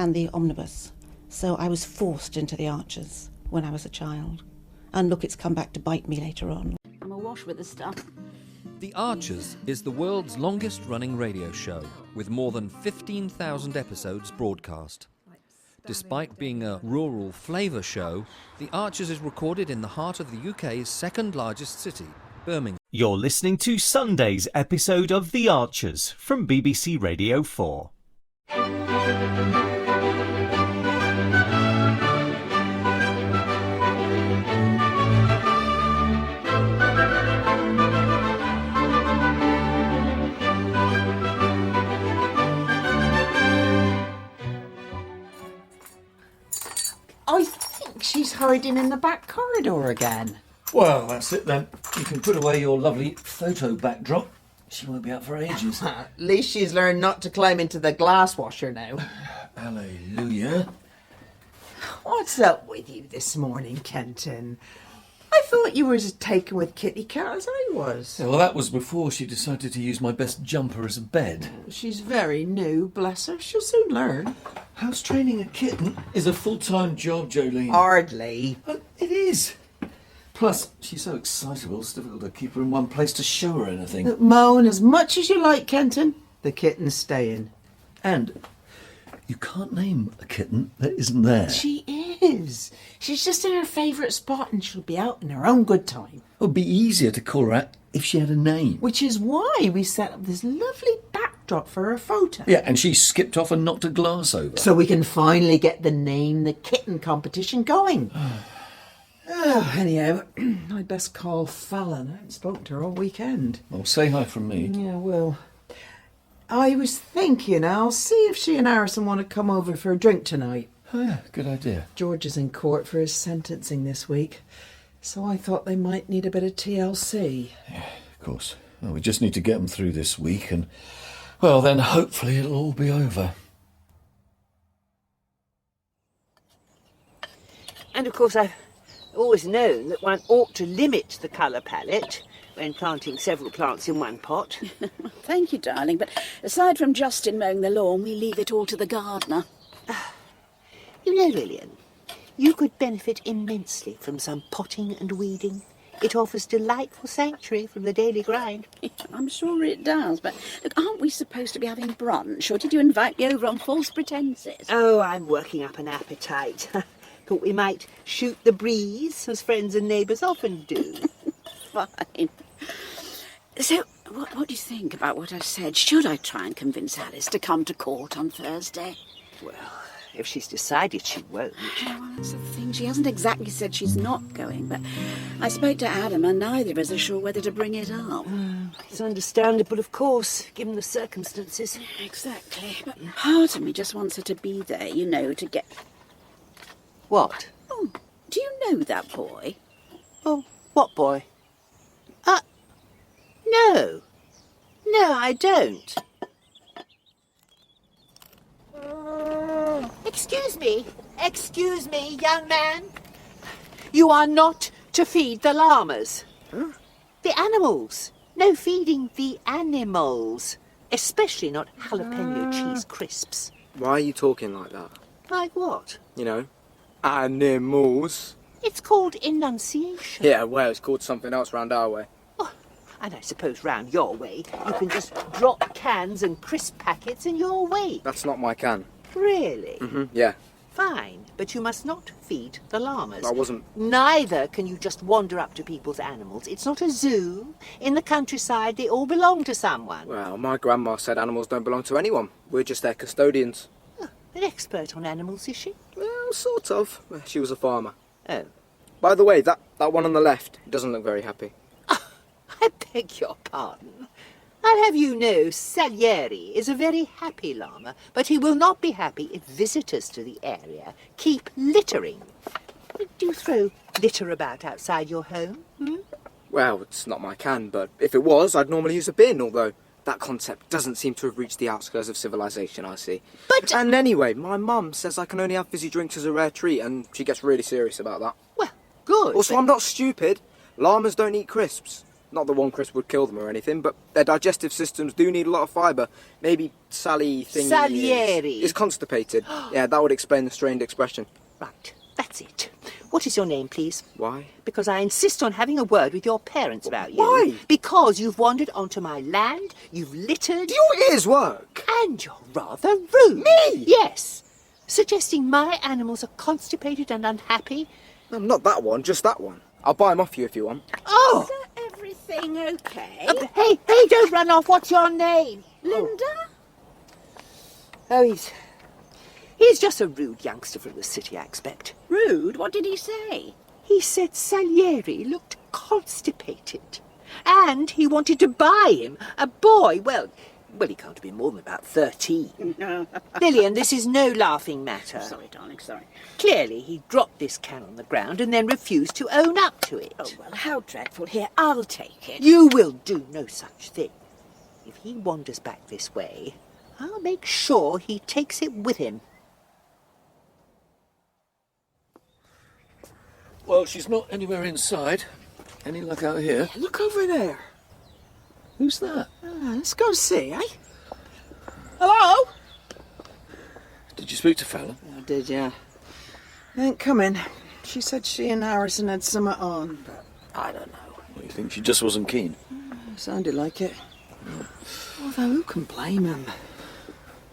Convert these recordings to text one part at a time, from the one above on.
and the omnibus. So I was forced into the Archers when I was a child. And look, it's come back to bite me later on. I'm awash with the stuff. The Archers is the world's longest-running radio show, with more than 15,000 episodes broadcast. Despite being a rural flavour show, The Archers is recorded in the heart of the UK's second-largest city, Birmingham. You're listening to Sunday's episode of The Archers from BBC Radio 4. I think she's hiding in the back corridor again. Well, that's it then. You can put away your lovely photo backdrop. She won't be out for ages. At least she's learned not to climb into the glass washer now. Hallelujah. What's up with you this morning, Kenton? I thought you were as taken with Kitty Cat as I was. Yeah, well, that was before she decided to use my best jumper as a bed. She's very new, bless her. She'll soon learn. House training a kitten is a full-time job, Jolene. Hardly. It is. Plus, she's so excitable, it's difficult to keep her in one place to show her anything. Look, moan as much as you like, Kenton. The kitten's staying. And you can't name a kitten that isn't there. She is. She's just in her favourite spot and she'll be out in her own good time. It would be easier to call her out if she had a name. Which is why we set up this lovely backdrop for her photo. Yeah, and she skipped off and knocked a glass over. So we can finally get the Name the Kitten competition going. Anyhow, I'd best call Fallon. I haven't spoken to her all weekend. Well, say hi from me. Yeah, well, I was thinking I'll see if she and Harrison want to come over for a drink tonight. Oh, yeah, good idea. George is in court for his sentencing this week, so I thought they might need a bit of TLC. Yeah, of course. Well, we just need to get them through this week and, well, then hopefully it'll all be over. And of course I've always known that one ought to limit the colour palette when planting several plants in one pot. Thank you, darling, but aside from Justin mowing the lawn, we leave it all to the gardener. You know, Lilian, you could benefit immensely from some potting and weeding. It offers delightful sanctuary from the daily grind. I'm sure it does, but look, aren't we supposed to be having brunch, or did you invite me over on false pretences? Oh, I'm working up an appetite. Thought we might shoot the breeze, as friends and neighbours often do. Fine. So, what do you think about what I said? Should I try and convince Alice to come to court on Thursday? Well, if she's decided she won't. Well, that's the thing. She hasn't exactly said she's not going, but I spoke to Adam and neither of us are sure whether to bring it up. It's understandable, of course, given the circumstances. Exactly. But part of me just wants her to be there, you know, to get... What? Oh, do you know that boy? Oh, what boy? No. No, I don't. Excuse me, young man. You are not to feed the llamas. Huh? The animals. No feeding the animals. Especially not jalapeno cheese crisps. Why are you talking like that? Like what? You know, animals. It's called enunciation. Yeah, well, it's called something else round our way. Oh, and I suppose round your way, you can just drop cans and crisp packets in your way. That's not my can. Really? Yeah. Fine, but you must not feed the llamas. I wasn't... Neither can you just wander up to people's animals. It's not a zoo. In the countryside, they all belong to someone. Well, my grandma said animals don't belong to anyone. We're just their custodians. Oh, an expert on animals, is she? Well, sort of. She was a farmer. Oh. By the way, that one on the left doesn't look very happy. I beg your pardon. I'll have you know, Salieri is a very happy llama, but he will not be happy if visitors to the area keep littering. Do you throw litter about outside your home? Well, it's not my can, but if it was, I'd normally use a bin, although that concept doesn't seem to have reached the outskirts of civilization, I see. But... And anyway, my mum says I can only have fizzy drinks as a rare treat, and she gets really serious about that. Well, good. Also, I'm not stupid. Llamas don't eat crisps. Not that one crisp would kill them or anything, but their digestive systems do need a lot of fibre. Maybe Salieri is constipated. Yeah, that would explain the strained expression. Right, that's it. What is your name, please? Why? Because I insist on having a word with your parents about you. Why? Because you've wandered onto my land, you've littered... Do your ears work? And you're rather rude. Me? Yes. Suggesting my animals are constipated and unhappy. No, not that one, just that one. I'll buy them off you if you want. Oh! Is everything okay? Hey, don't run off. What's your name? Lynda? Oh, he's just a rude youngster from the city, I expect. Rude? What did he say? He said Salieri looked constipated. And he wanted to buy him a boy. Well, he can't have been more than about 13. Lilian, this is no laughing matter. Sorry, darling, sorry. Clearly, he dropped this can on the ground and then refused to own up to it. Oh, well, how dreadful. Here, I'll take it. You will do no such thing. If he wanders back this way, I'll make sure he takes it with him. Well, she's not anywhere inside. Any luck out here? Look over there. Who's that? Let's go see, eh? Hello? Did you speak to Fallon? I did, yeah. Ain't coming. She said she and Harrison had something on, but I don't know. Well, you think she just wasn't keen? Sounded like it. Although, who can blame him?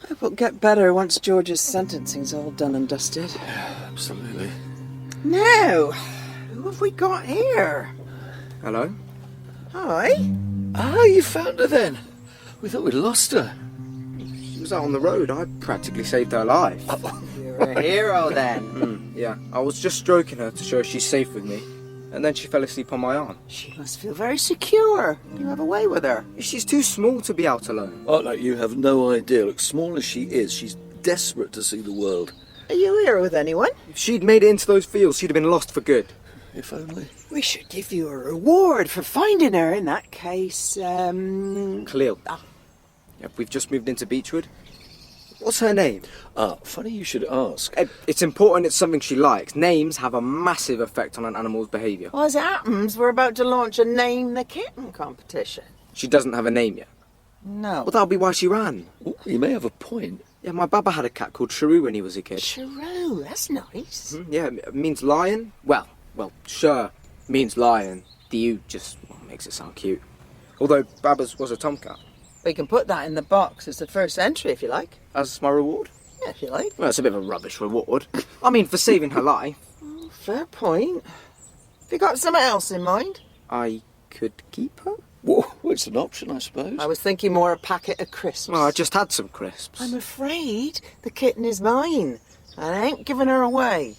Hope it'll get better once George's sentencing's all done and dusted. Absolutely. Now, who have we got here? Hello? Hi. Ah, you found her then. We thought we'd lost her. She was out on the road. I practically saved her life. You're a hero then. Yeah, I was just stroking her to show she's safe with me. And then she fell asleep on my arm. She must feel very secure. You have a way with her. She's too small to be out alone. Oh, like you have no idea. Look, small as she is, she's desperate to see the world. Are you here with anyone? If she'd made it into those fields, she'd have been lost for good. If only. We should give you a reward for finding her. In that case, Kahlil. Yeah, we've just moved into Beechwood. What's her name? Funny you should ask. It's important it's something she likes. Names have a massive effect on an animal's behaviour. Well, as it happens, we're about to launch a Name the Kitten competition. She doesn't have a name yet. No. Well, that'll be why she ran. Ooh, you may have a point. Yeah, my baba had a cat called Shrew when he was a kid. Shrew, that's nice. Yeah, it means lion. Well, sure, means lion. The U just makes it sound cute. Although Baba's was a tomcat. We can put that in the box as the first entry, if you like. As my reward? Yeah, if you like. Well, it's a bit of a rubbish reward. I mean, for saving her life. Fair point. Have you got something else in mind? I could keep her? Well, it's an option, I suppose. I was thinking more a packet of crisps. Well, I just had some crisps. I'm afraid the kitten is mine, and I ain't giving her away.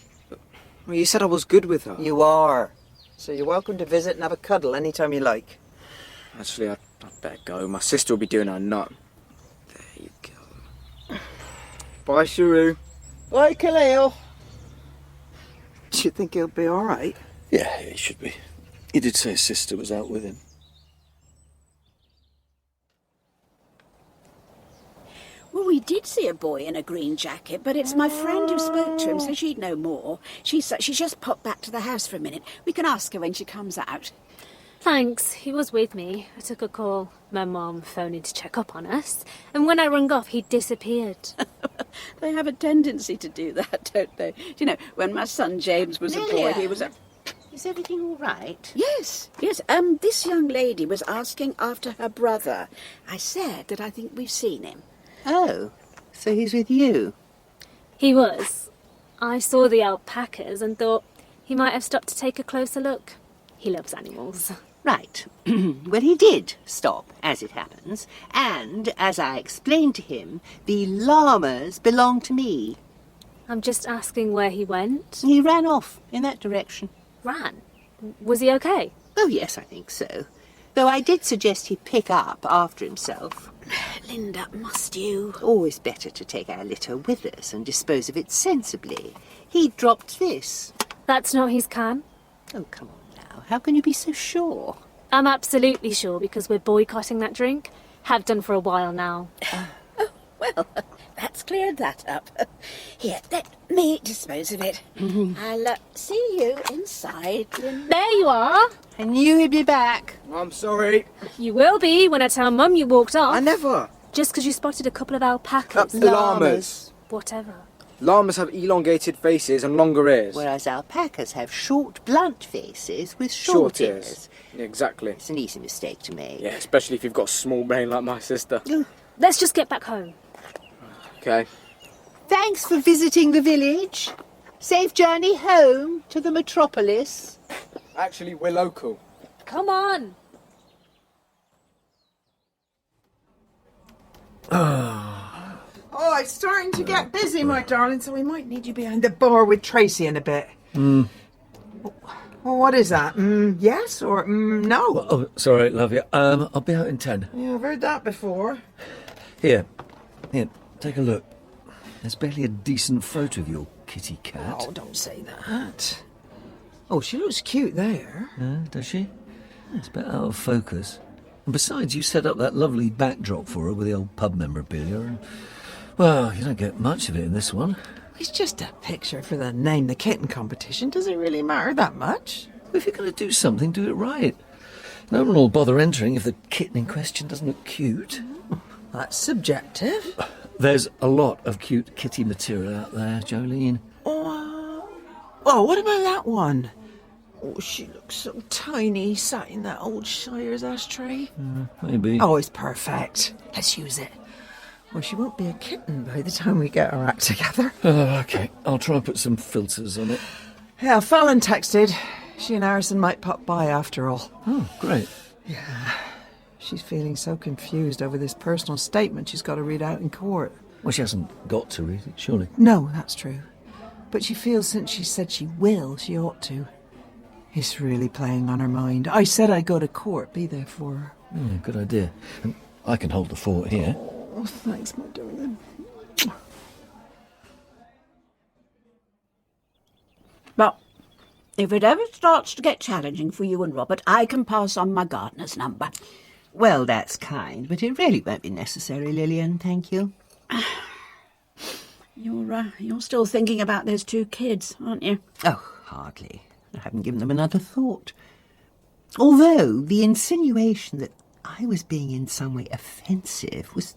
Well, you said I was good with her. You are. So you're welcome to visit and have a cuddle anytime you like. Actually, I'd better go. My sister will be doing her nut. There you go. Bye, Shrew. Bye, Kahlil. Do you think he'll be all right? Yeah, he should be. He did say his sister was out with him. Well, we did see a boy in a green jacket, but it's my friend who spoke to him, so she'd know more. She's just popped back to the house for a minute. We can ask her when she comes out. Thanks, he was with me. I took a call. My mum phoned in to check up on us, and when I rung off, he disappeared. They have a tendency to do that, don't they? You know, when my son James was a boy, he was a... Is everything all right? Yes. This young lady was asking after her brother. I said that I think we've seen him. Oh, so he's with you? He was. I saw the alpacas and thought he might have stopped to take a closer look. He loves animals. Right. Well, he did stop, as it happens, and, as I explained to him, the llamas belong to me. I'm just asking where he went. He ran off in that direction. Ran? Was he okay? Oh, yes, I think so. Though I did suggest he pick up after himself. Lynda, must you? Always better to take our litter with us and dispose of it sensibly. He dropped this. That's not his can. Oh, come on now. How can you be so sure? I'm absolutely sure because we're boycotting that drink. Have done for a while now. Oh, well, that's cleared that up. Here, me dispose of it. I'll see you inside. There you are. I knew he'd be back. I'm sorry. You will be when I tell Mum you walked off. I never. Just because you spotted a couple of alpacas. Llamas. Whatever. Llamas have elongated faces and longer ears. Whereas alpacas have short, blunt faces with short ears. Exactly. It's an easy mistake to make. Yeah, especially if you've got a small brain like my sister. Let's just get back home. Okay. Thanks for visiting the village. Safe journey home to the metropolis. Actually, we're local. Come on. Oh, it's starting to get busy, my darling, so we might need you behind the bar with Tracy in a bit. Well, what is that? Yes or no? Oh, sorry, love you. I'll be out in 10. Yeah, I've heard that before. Here, take a look. There's barely a decent photo of your kitty cat. Oh, don't say that. Oh, she looks cute there. Does she? It's a bit out of focus. And besides, you set up that lovely backdrop for her with the old pub memorabilia, and, well, you don't get much of it in this one. It's just a picture for the Name the Kitten competition. Does it really matter that much? If you're going to do something, do it right. No one will bother entering if the kitten in question doesn't look cute. That's subjective. There's a lot of cute kitty material out there, Jolene. Oh, what about that one? Oh, she looks so tiny, sat in that old Shires ashtray. Maybe. Oh, it's perfect. Let's use it. Well, she won't be a kitten by the time we get our act together. Oh, OK. I'll try and put some filters on it. Yeah, Fallon texted. She and Harrison might pop by after all. Oh, great. Yeah. She's feeling so confused over this personal statement she's got to read out in court. Well, she hasn't got to read it, surely. No, that's true. But she feels since she said she will, she ought to. It's really playing on her mind. I said I'd go to court, be there for her. Yeah, good idea. And I can hold the fort here. Oh, thanks, my darling. Well, if it ever starts to get challenging for you and Robert, I can pass on my gardener's number. Well, that's kind, but it really won't be necessary, Lilian, thank you. You're still thinking about those two kids, aren't you? Oh, hardly. I haven't given them another thought. Although the insinuation that I was being in some way offensive was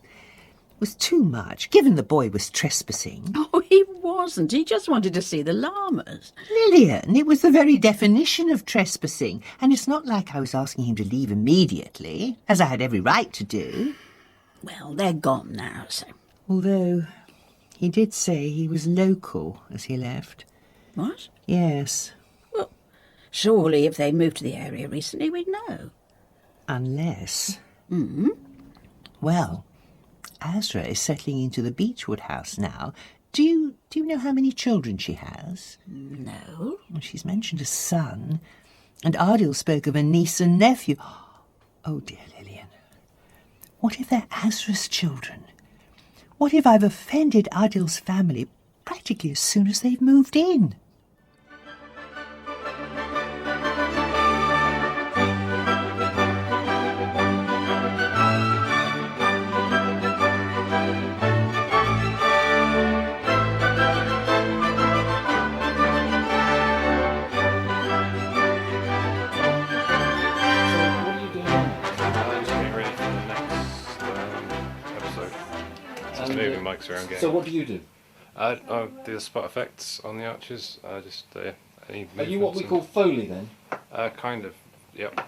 too much, given the boy was trespassing. Oh, he wasn't. He just wanted to see the llamas. Lilian, it was the very definition of trespassing, and it's not like I was asking him to leave immediately, as I had every right to do. Well, they're gone now, so... Although he did say he was local as he left. What? Yes. Well, surely if they moved to the area recently, we'd know. Unless... Well, Azra is settling into the Beechwood house now. Do you know how many children she has? No. Well, she's mentioned a son, and Adil spoke of a niece and nephew. Oh, dear Lilian. What if they're Azra's children? What if I've offended Adil's family practically as soon as they've moved in? Moving mics around getting. So what do you do? I do the spot effects on the archers. Just any. Are you what we call Foley then? Kind of. Yep.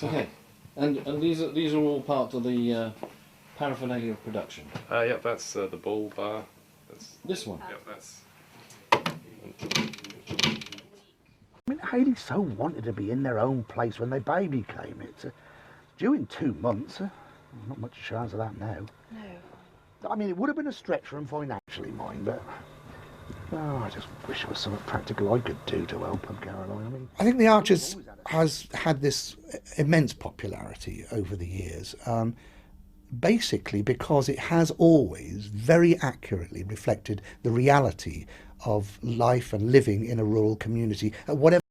Okay. And these are all part of the paraphernalia of production. Yep. That's the bull bar. That's this one. Yep. That's. I mean, Hayley so wanted to be in their own place when their baby came. It's due in 2 months. Not much chance of that now. No. I mean, it would have been a stretch for them financially, mind, but I just wish there was something practical I could do to help them, Caroline. I think The Archers has had this immense popularity over the years, basically because it has always very accurately reflected the reality of life and living in a rural community, whatever